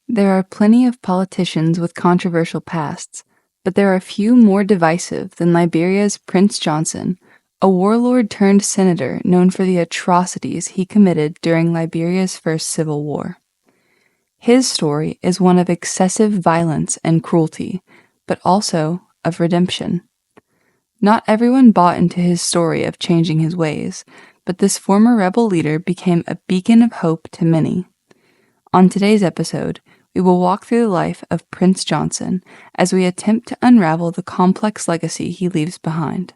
There are plenty of politicians with controversial pasts, but there are few more divisive than Liberia's Prince Johnson, a warlord turned senator known for the atrocities he committed during Liberia's first civil war. His story is one of excessive violence and cruelty, but also of redemption. Not everyone bought into his story of changing his ways, but this former rebel leader became a beacon of hope to many. On today's episode, we will walk through the life of Prince Johnson as we attempt to unravel the complex legacy he leaves behind.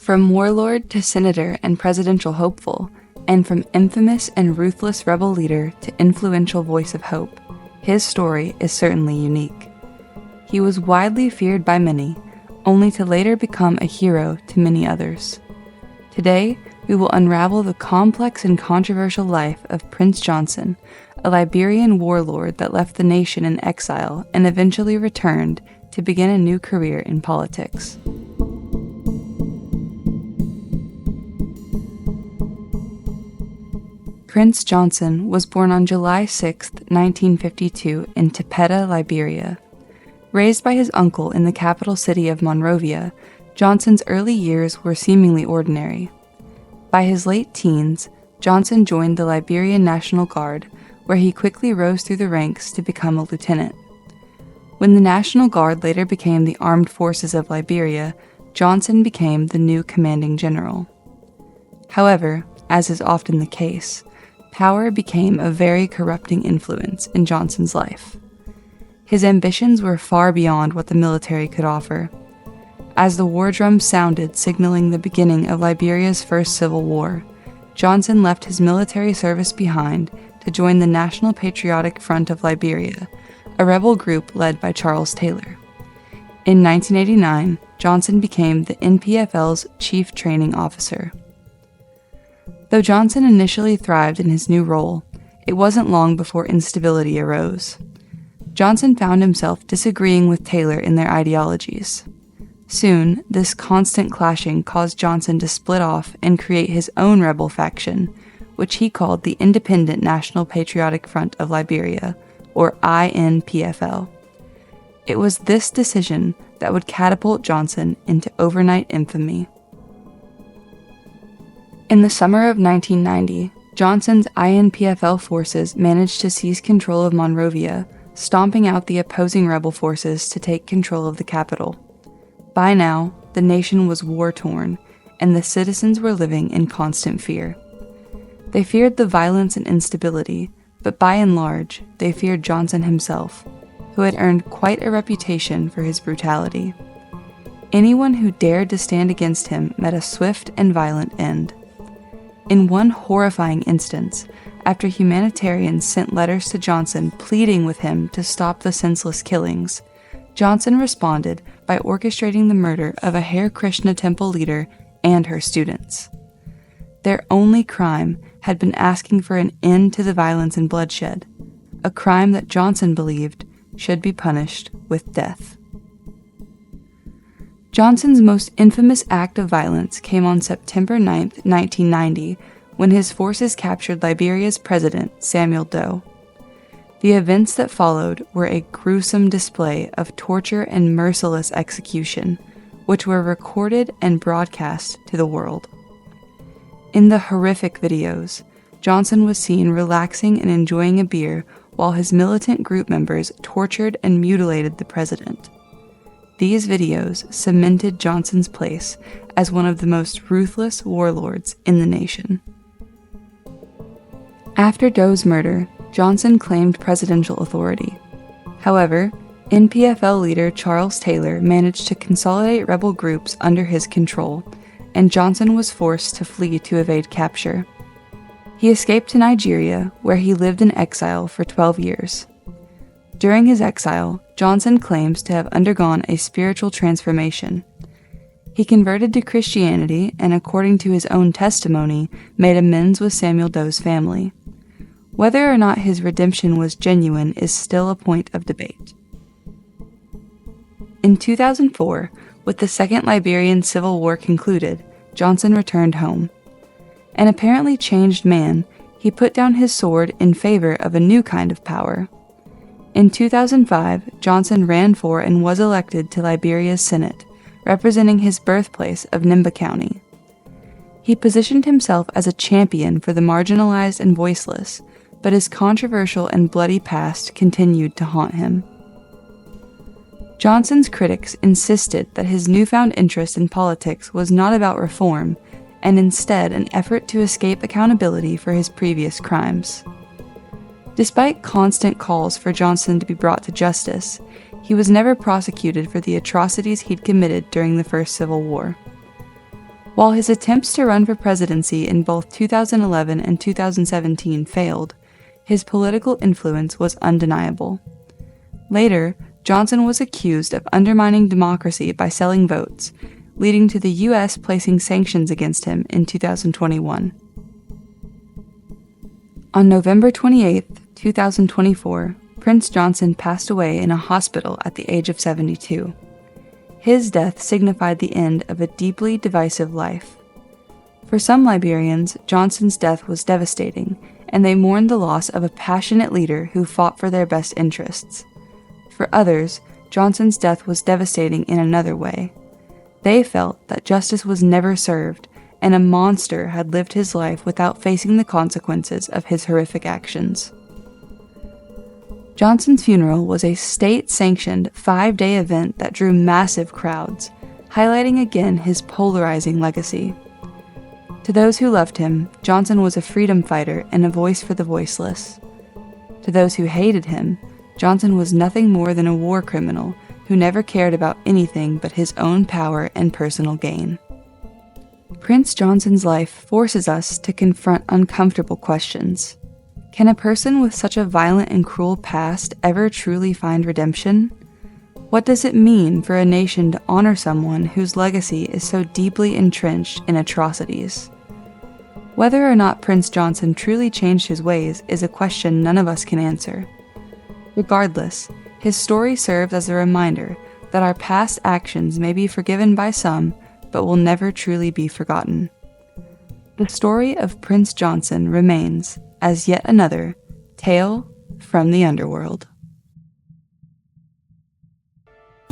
From warlord to senator and presidential hopeful, and from infamous and ruthless rebel leader to influential voice of hope, his story is certainly unique. He was widely feared by many, only to later become a hero to many others. Today, we will unravel the complex and controversial life of Prince Johnson, a Liberian warlord that left the nation in exile and eventually returned to begin a new career in politics. Prince Johnson was born on July 6, 1952 in Tepeta, Liberia. Raised by his uncle in the capital city of Monrovia, Johnson's early years were seemingly ordinary. By his late teens, Johnson joined the Liberian National Guard, where he quickly rose through the ranks to become a lieutenant. When the National Guard later became the Armed Forces of Liberia, Johnson became the new commanding general. However, as is often the case, power became a very corrupting influence in Johnson's life. His ambitions were far beyond what the military could offer. As the war drum sounded signaling the beginning of Liberia's first civil war, Johnson left his military service behind to join the National Patriotic Front of Liberia, a rebel group led by Charles Taylor. In 1989, Johnson became the NPFL's chief training officer. Though Johnson initially thrived in his new role, it wasn't long before instability arose. Johnson found himself disagreeing with Taylor in their ideologies. Soon, this constant clashing caused Johnson to split off and create his own rebel faction, which he called the Independent National Patriotic Front of Liberia, or INPFL. It was this decision that would catapult Johnson into overnight infamy. In the summer of 1990, Johnson's INPFL forces managed to seize control of Monrovia, stomping out the opposing rebel forces to take control of the capital. By now, the nation was war-torn, and the citizens were living in constant fear. They feared the violence and instability, but by and large, they feared Johnson himself, who had earned quite a reputation for his brutality. Anyone who dared to stand against him met a swift and violent end. In one horrifying instance, after humanitarians sent letters to Johnson pleading with him to stop the senseless killings, Johnson responded by orchestrating the murder of a Hare Krishna temple leader and her students. Their only crime had been asking for an end to the violence and bloodshed, a crime that Johnson believed should be punished with death. Johnson's most infamous act of violence came on September 9, 1990, when his forces captured Liberia's president, Samuel Doe. The events that followed were a gruesome display of torture and merciless execution, which were recorded and broadcast to the world. In the horrific videos, Johnson was seen relaxing and enjoying a beer while his militant group members tortured and mutilated the president. These videos cemented Johnson's place as one of the most ruthless warlords in the nation. After Doe's murder, Johnson claimed presidential authority. However, NPFL leader Charles Taylor managed to consolidate rebel groups under his control, and Johnson was forced to flee to evade capture. He escaped to Nigeria, where he lived in exile for 12 years. During his exile, Johnson claims to have undergone a spiritual transformation. He converted to Christianity and, according to his own testimony, made amends with Samuel Doe's family. Whether or not his redemption was genuine is still a point of debate. In 2004, with the Second Liberian Civil War concluded, Johnson returned home. An apparently changed man, he put down his sword in favor of a new kind of power. In 2005, Johnson ran for and was elected to Liberia's Senate, representing his birthplace of Nimba County. He positioned himself as a champion for the marginalized and voiceless, but his controversial and bloody past continued to haunt him. Johnson's critics insisted that his newfound interest in politics was not about reform, and instead an effort to escape accountability for his previous crimes. Despite constant calls for Johnson to be brought to justice, he was never prosecuted for the atrocities he'd committed during the First Civil War. While his attempts to run for presidency in both 2011 and 2017 failed, his political influence was undeniable. Later, Johnson was accused of undermining democracy by selling votes, leading to the U.S. placing sanctions against him in 2021. On November 28, 2024, Prince Johnson passed away in a hospital at the age of 72. His death signified the end of a deeply divisive life. For some Liberians, Johnson's death was devastating, and they mourned the loss of a passionate leader who fought for their best interests. For others, Johnson's death was devastating in another way. They felt that justice was never served, and a monster had lived his life without facing the consequences of his horrific actions. Johnson's funeral was a state-sanctioned 5-day event that drew massive crowds, highlighting again his polarizing legacy. To those who loved him, Johnson was a freedom fighter and a voice for the voiceless. To those who hated him, Johnson was nothing more than a war criminal who never cared about anything but his own power and personal gain. Prince Johnson's life forces us to confront uncomfortable questions. Can a person with such a violent and cruel past ever truly find redemption? What does it mean for a nation to honor someone whose legacy is so deeply entrenched in atrocities? Whether or not Prince Johnson truly changed his ways is a question none of us can answer. Regardless, his story serves as a reminder that our past actions may be forgiven by some, but will never truly be forgotten. The story of Prince Johnson remains as yet another tale from the underworld.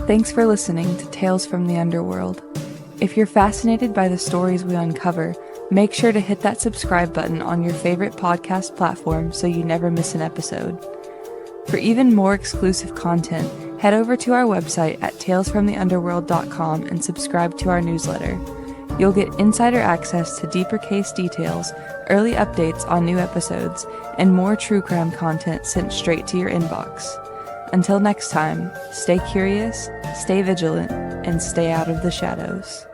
Thanks for listening to Tales from the Underworld. If you're fascinated by the stories we uncover, make sure to hit that subscribe button on your favorite podcast platform so you never miss an episode. For even more exclusive content, head over to our website at talesfromtheunderworld.com and subscribe to our newsletter. You'll get insider access to deeper case details, early updates on new episodes, and more true crime content sent straight to your inbox. Until next time, stay curious, stay vigilant, and stay out of the shadows.